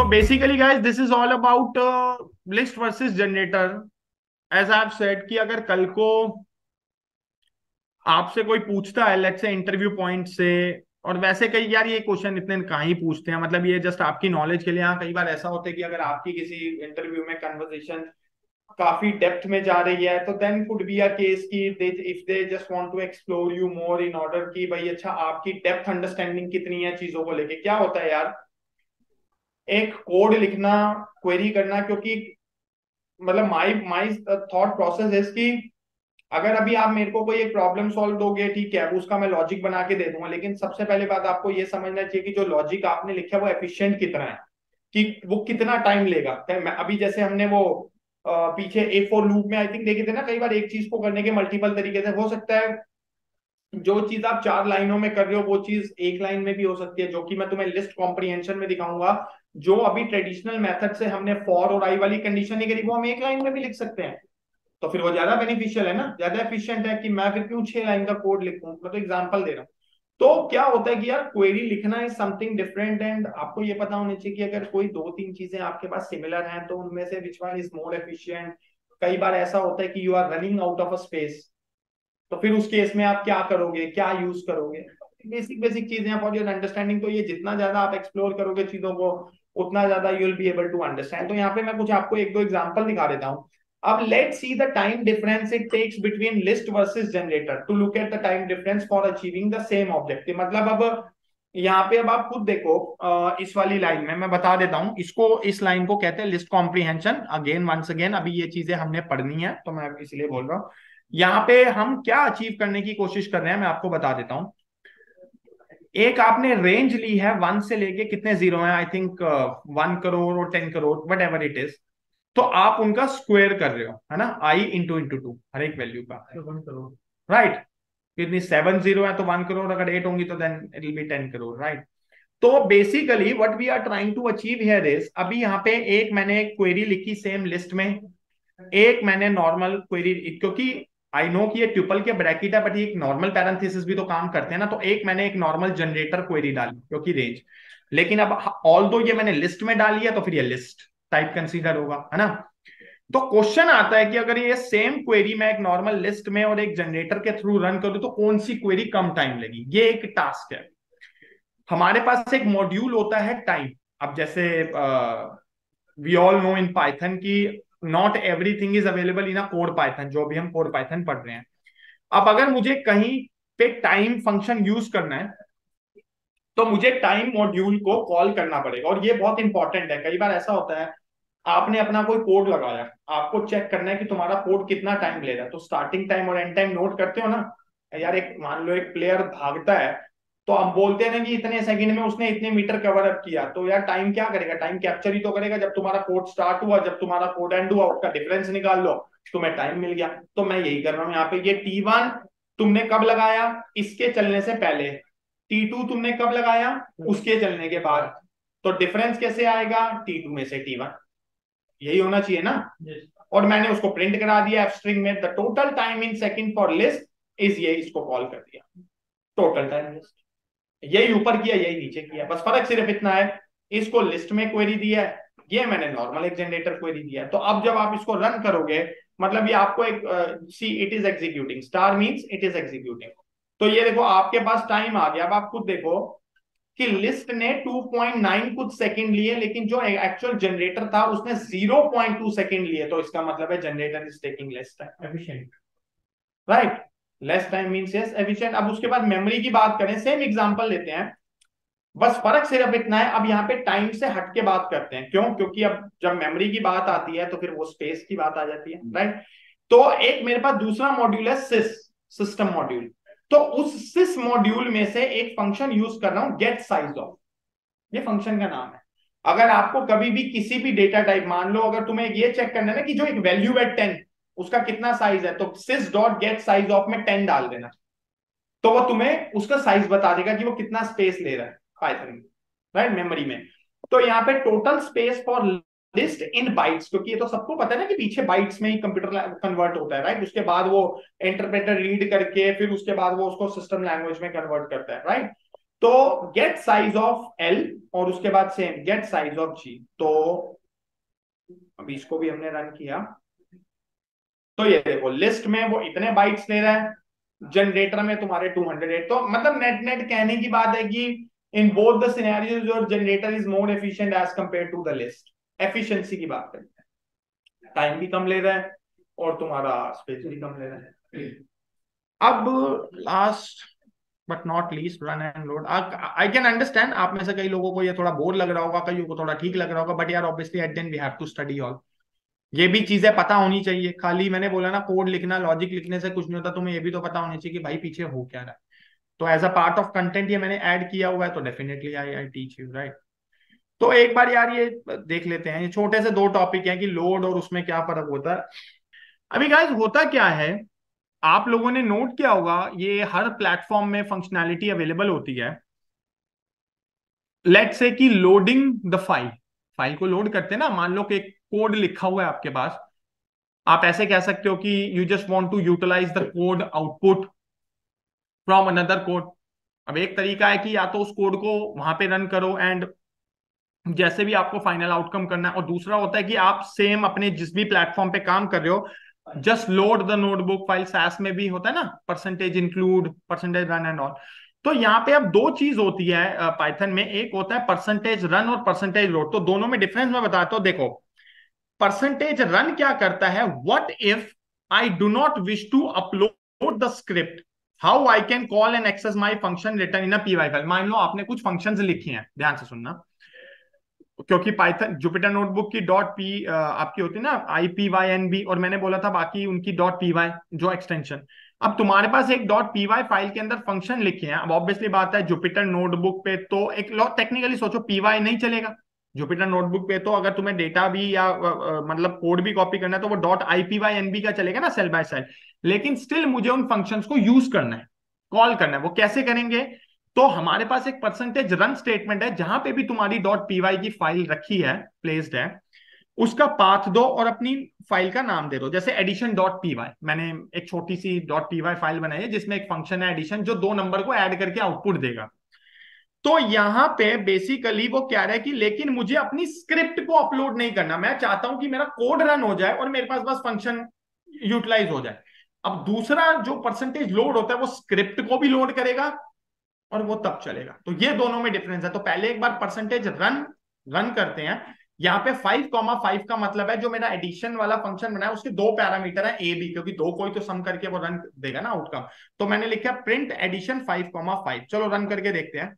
basically guys, this is all about list versus generator. As I've said कि अगर कल को आपसे कोई पूछता है लेट्स से इंटरव्यू पॉइंट से, और वैसे कई यार ये क्वेश्चन इतने कहाँ ही पूछते हैं, मतलब ये जस्ट आपकी नॉलेज के लिए। हाँ, कई बार ऐसा होता है कि अगर आपकी किसी इंटरव्यू में कन्वर्सेशन काफी डेप्थ में जा रही है तो then could be a case कि they if they just want to explore you more in order कि भाई अच्छा आपकी डेप्थ अंडरस्टैंडिंग कितनी है चीजों को लेके। क्या होता है यार, एक कोड लिखना, क्वेरी करना, क्योंकि मतलब माई माई थॉट प्रोसेस है कि अगर अभी आप मेरे को कोई एक प्रॉब्लम सॉल्व दोगे, ठीक है, उसका मैं लॉजिक बना के दे दूंगा, लेकिन सबसे पहले बात आपको ये समझना चाहिए कि जो लॉजिक आपने लिखा है वो एफिशिएंट कितना है, कि वो कितना टाइम लेगा। अभी जैसे हमने वो पीछे ए फॉर लूप में आई थिंक देखे थे ना, कई बार एक चीज को करने के मल्टीपल तरीके से हो सकता है। जो चीज आप 4 लाइनों में कर रहे हो वो चीज एक लाइन में भी हो सकती है, जो कि मैं तुम्हें लिस्ट कॉम्प्रीहेंशन में दिखाऊंगा। जो अभी ट्रेडिशनल मेथड से हमने फॉर और आई वाली कंडीशन नहीं करी, वो हम एक लाइन में भी लिख सकते हैं। तो फिर वो ज्यादा बेनिफिशियल है ना, ज्यादा एफिशिएंट है कि मैं फिर क्यों 6 लाइन का कोड लिखूं। मैं तो एग्जांपल दे रहा हूँ। तो क्या होता है कि यार क्वेरी लिखना इज समथिंग डिफरेंट, एंड आपको ये पता होना चाहिए कि अगर कोई 2-3 चीजें आपके पास सिमिलर हैं तो उनमें से which one is more efficient. कई बार ऐसा होता है कि you are running out of a space, तो फिर उस केस में आप क्या करोगे, क्या यूज करोगे। बेसिक बेसिक चीजें फॉर योर अंडरस्टैंडिंग। तो ये जितना ज्यादा आप एक्सप्लोर करोगे चीजों को, उतना ज्यादा you will be able to understand. तो यहाँ पे मैं कुछ आपको एक दो एग्जांपल दिखा देता हूँ। अब let's see the time difference it takes between list versus generator to look at the time difference for achieving the same objective. मतलब अब यहाँ पे अब आप खुद देखो, इस वाली लाइन में मैं बता देता हूँ इसको, इस लाइन को कहते हैं list comprehension. Again once again अभी ये चीजें हमने पढ़नी है तो मैं इसलिए बोल रहा हूँ। यहाँ पे हम क्या अचीव करने की कोशिश कर रहे हैं मैं आपको बता देता हूँ। एक आपने रेंज ली है 1 से लेके कितने जीरो हैं, आई थिंक 1 करोड़ और 10 crore what ever it is. तो आप उनका स्क्वायर कर रहे हो, है ना, आई इंटू इंटू टू हर एक वैल्यू का 1 करोड़, राइट। कितनी 7 जीरो है तो 1 करोड़, अगर 8 होंगी तो then it will be 10 crore, right. तो basically what we are trying to achieve here is, अभी यहाँ पे एक मैंने क्वेरी लिखी सेम लिस्ट में, एक मैंने नॉर्मल क्वेरी, क्योंकि आई नो कि ये ट्यूपल के ब्रैकेट है बट ये एक नॉर्मल पैरेंथेसिस भी तो काम करते हैं ना। तो एक मैंने एक नॉर्मल जनरेटर क्वेरी डाली क्योंकि रेंज, लेकिन अब ऑल दो ये मैंने लिस्ट में डाली है तो फिर ये लिस्ट टाइप कंसीडर होगा, है ना। तो क्वेश्चन आता है कि अगर ये सेम क्वेरी मैं एक नॉर्मल लिस्ट में और एक जनरेटर के थ्रू रन करूं तो कौन सी क्वेरी कम टाइम लेगी। ये एक टास्क है। हमारे पास एक मॉड्यूल होता है टाइम। अब जैसे we all know in Python की not everything is available in a code Python, जो भी हम कोड पाइथन पढ़ रहे हैं। अब अगर मुझे कहीं पे टाइम फंक्शन यूज करना है तो मुझे टाइम मॉड्यूल को कॉल करना पड़ेगा, और ये बहुत इंपॉर्टेंट है। कई बार ऐसा होता है आपने अपना कोई कोड लगाया, आपको चेक करना है कि तुम्हारा कोड कितना टाइम ले रहा है, तो स्टार्टिंग टाइम और एंड टाइम नोट करते हो ना। यार एक मान लो एक प्लेयर भागता है, तो हम बोलते हैं ना कि इतने सेकंड में उसने इतने मीटर कवर अप किया, तो यार टाइम क्या करेगा, टाइम कैप्चर ही तो करेगा। जब तुम्हारा कोड स्टार्ट हुआ, जब तुम्हारा कोड एंड हुआ, उसका डिफरेंस निकाल लो, तुम्हें टाइम मिल गया। तो मैं यही कर रहा हूँ यहाँ पे। ये T1 तुमने कब लगाया, इसके चलने से पहले। T2 तुमने कब लगाया, उसके चलने के बाद। तो डिफरेंस कैसे आएगा, T2 में से T1, यही होना चाहिए ना। yes. और मैंने उसको प्रिंट करा दिया एफ स्ट्रिंग में, the total time in second for list is, ये इसको कॉल कर दिया टोटल टाइम लिस्ट। यही ऊपर किया यही नीचे किया, बस फर्क सिर्फ इतना है, इसको लिस्ट में क्वेरी दिया है, ये मैंने नॉर्मल एक जनरेटर क्वेरी दिया है। तो अब जब आप इसको रन करोगे, मतलब ये आपको एक see it is executing, star means it is executing. तो ये देखो आपके पास टाइम आ गया। अब आप खुद देखो कि लिस्ट ने 2.9 कुछ सेकंड लिए, लेकिन जो एक्चुअल जनरेटर था उसने 0.2 सेकंड लिए। तो इसका मतलब है generator is taking less time, efficient, right. Less time means yes efficient. अब उसके बाद मेमोरी की बात करें, सेम एग्जांपल लेते हैं, बस फर्क सिर्फ इतना है, अब यहाँ पे टाइम से हट के बात करते हैं। क्यों, क्योंकि अब जब मेमोरी की बात आती है तो फिर वो स्पेस की बात आ जाती है, राइट। तो एक मेरे पास दूसरा मॉड्यूल है सिस, सिस्टम मॉड्यूल। तो उस सिस मॉड्यूल में से एक फंक्शन यूज कर रहा हूं, गेट साइज ऑफ, ये फंक्शन का नाम है। अगर आपको कभी भी किसी भी डेटा टाइप, मान लो अगर तुम्हें ये चेक करना है ना कि जो एक वैल्यू है 10, उसका कितना साइज है, तो सिस डॉट गेट साइज ऑफ में 10 डाल देना, तो वो तुम्हें उसका साइज बता देगा कि वो कितना स्पेस ले रहा है पाइथन में, राइट, मेमोरी में। तो यहाँ पे total space for list in bytes, क्योंकि ये तो सबको पता है ना कि पीछे बाइट्स में ही कंप्यूटर कन्वर्ट होता है, राइट। उसके बाद वो इंटरप्रेटर रीड करके फिर उसके बाद वो उसको सिस्टम लैंग्वेज में कन्वर्ट करता है, राइट। तो गेट साइज ऑफ एल और उसके बाद सेम गेट साइज ऑफ जी। तो अभी इसको भी हमने रन किया, तो ये देखो लिस्ट में वो इतने बाइट्स ले रहा है, जनरेटर में तुम्हारे 208। तो मतलब नेट नेट कहने की बात है कि in both the scenarios your generator is more efficient as compare to the list. Efficiency की बात करते हैं, टाइम भी कम ले रहा है और तुम्हारा स्पेस भी कम ले रहा है। अब last but not least, run and load. I can understand आप में से कई लोगों को ये थोड़ा बोर लग रहा होगा, कईयों को थोड़ा ठीक लग रहा होगा, बट यार obviously at then we have to study all. ये भी चीजें पता होनी चाहिए, खाली मैंने बोला ना कोड लिखना लॉजिक लिखने से कुछ नहीं होता, तुम्हें ये भी तो पता होनी चाहिए कि भाई पीछे हो क्या रहा है। तो as a part of content ये मैंने ऐड किया हुआ है, तो definitely I I teach you, right. तो एक बार यार ये देख लेते हैं, ये छोटे से दो टॉपिक हैं कि लोड और उसमें क्या फर्क होता है। अभी गाइस होता क्या है, आप लोगों ने नोट किया होगा ये हर प्लेटफॉर्म में फंक्शनैलिटी अवेलेबल होती है। लेट से कि लोडिंग द फाइल, फाइल को लोड करते हैं ना, मान लो कि एक कोड लिखा हुआ है आपके पास, आप ऐसे कह सकते हो कि you just want to utilise the code output from another code. अब एक तरीका है कि या तो उस कोड को वहां पे रन करो एंड जैसे भी आपको फाइनल आउटकम करना है, और दूसरा होता है कि आप सेम अपने जिस भी प्लेटफॉर्म पे काम कर रहे हो just load the notebook file. SAS में भी होता है ना percentage include percentage run and all. तो यहाँ पे अब दो चीज होती है पाइथन में, एक होता है परसेंटेज रन और परसेंटेज लोड। तो दोनों में डिफरेंस मैं बताता हूँ। देखो परसेंटेज रन क्या करता है, what if I do not wish to upload the script, how I can call and access my function return in a PY file. मान लो आपने कुछ फंक्शंस लिखे हैं, ध्यान से सुनना, क्योंकि पाइथन जुपिटर नोटबुक की डॉट पी आपकी होती है ना IPYNB, और मैंने बोला था बाकी उनकी डॉट पीवाई जो एक्सटेंशन। अब तुम्हारे पास एक डॉट पीवाई फाइल के अंदर फंक्शन लिखे हैं। अब ऑब्वियसली बात है जुपिटर नोटबुक पे तो एक टेक्निकली सोचो पीवाई नहीं चलेगा। जुपिटर नोटबुक पे तो अगर तुम्हें डेटा भी या मतलब कोड भी कॉपी करना है तो वो डॉट IPYNB का चलेगा ना सेल बाय सेल। लेकिन स्टिल मुझे उन फंक्शंस को यूज करना है, कॉल करना है। वो कैसे करेंगे, तो हमारे पास एक परसेंटेज रन स्टेटमेंट है, जहां पे भी तुम्हारी डॉट पीवाई की फाइल रखी है, प्लेस्ड है, उसका पाथ दो और अपनी फाइल का नाम दे दो। जैसे एडिशन डॉट पीवाई, मैंने एक छोटी सी डॉट पीवाई फाइल बनाई है जिसमें एक फंक्शन है एडिशन जो दो नंबर को ऐड करके आउटपुट देगा। तो यहां पे बेसिकली वो कह रहा है कि लेकिन मुझे अपनी स्क्रिप्ट को अपलोड नहीं करना, मैं चाहता हूं कि मेरा कोड रन हो जाए और मेरे पास बस फंक्शन यूटिलाइज हो जाए। अब दूसरा जो परसेंटेज लोड होता है वो स्क्रिप्ट को भी लोड करेगा और वो तब चलेगा। तो ये दोनों में डिफरेंस है। तो पहले एक बार परसेंटेज रन रन करते हैं। यहाँ पे 5,5 का मतलब है जो मेरा एडिशन वाला फंक्शन बना है उसके दो पैरामीटर है A B, क्योंकि दो कोई तो सम करके वो रन देगा ना आउटकम। तो मैंने लिखा प्रिंट एडिशन 5,5। चलो रन करके देखते हैं,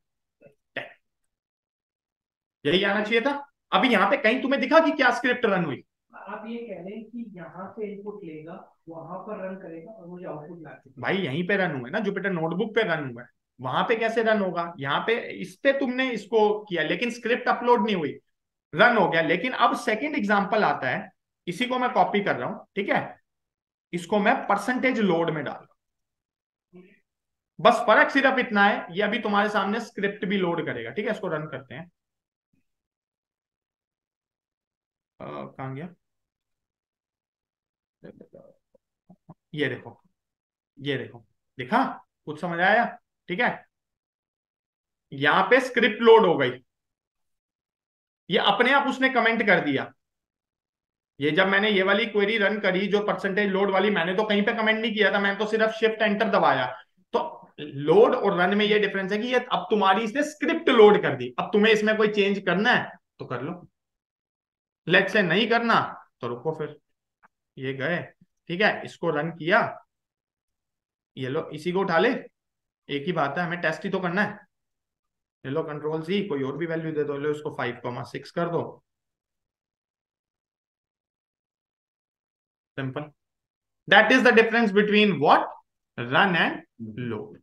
यही आना चाहिए था। अभी यहाँ पे कहीं तुम्हें दिखा कि क्या स्क्रिप्ट रन हुई? आप ये कह रहे हैं कि यहाँ से इनपुट लेगा, वहां पर रन करेगा और मुझे आउटपुट ला के भाई यहीं पे रन हुआ है ना, जुपिटर नोटबुक पे रन हुआ है। वहां पे कैसे रन होगा, यहाँ पे इस पे तुमने इसको किया लेकिन स्क्रिप्ट अपलोड नहीं हुई, रन हो गया। लेकिन अब सेकंड एग्जांपल आता है, इसी को मैं कॉपी कर रहा हूं, ठीक है, इसको मैं परसेंटेज लोड में डाल रहा हूं। बस फर्क सिर्फ इतना है, ये अभी तुम्हारे सामने स्क्रिप्ट भी लोड करेगा। ठीक है, इसको रन करते हैं। कहां गया, ये देखो, ये देखो, दिखा, कुछ समझ आया? ठीक है, यहां पे स्क्रिप्ट लोड हो गई, ये अपने आप उसने कमेंट कर दिया। ये जब मैंने ये वाली क्वेरी रन करी जो परसेंटेज लोड वाली, मैंने तो कहीं पे कमेंट नहीं किया था, मैंने तो सिर्फ शिफ्ट एंटर दबाया। तो लोड और रन में ये डिफरेंस है कि ये अब तुम्हारी इसने स्क्रिप्ट लोड कर दी। अब तुम्हें इसमें कोई चेंज करना है तो कर लो, लेट से नहीं करना तो रुको फिर। ये गए, ठीक है, इसको रन किया, ये लो इसी को उठा ले। एक ही बात है, हमें टेस्ट ही तो करना है। ये लो कंट्रोल C, कोई और भी वैल्यू दे दो, लो इसको 5,6 कर दो, simple. That is the difference between what? Run and load.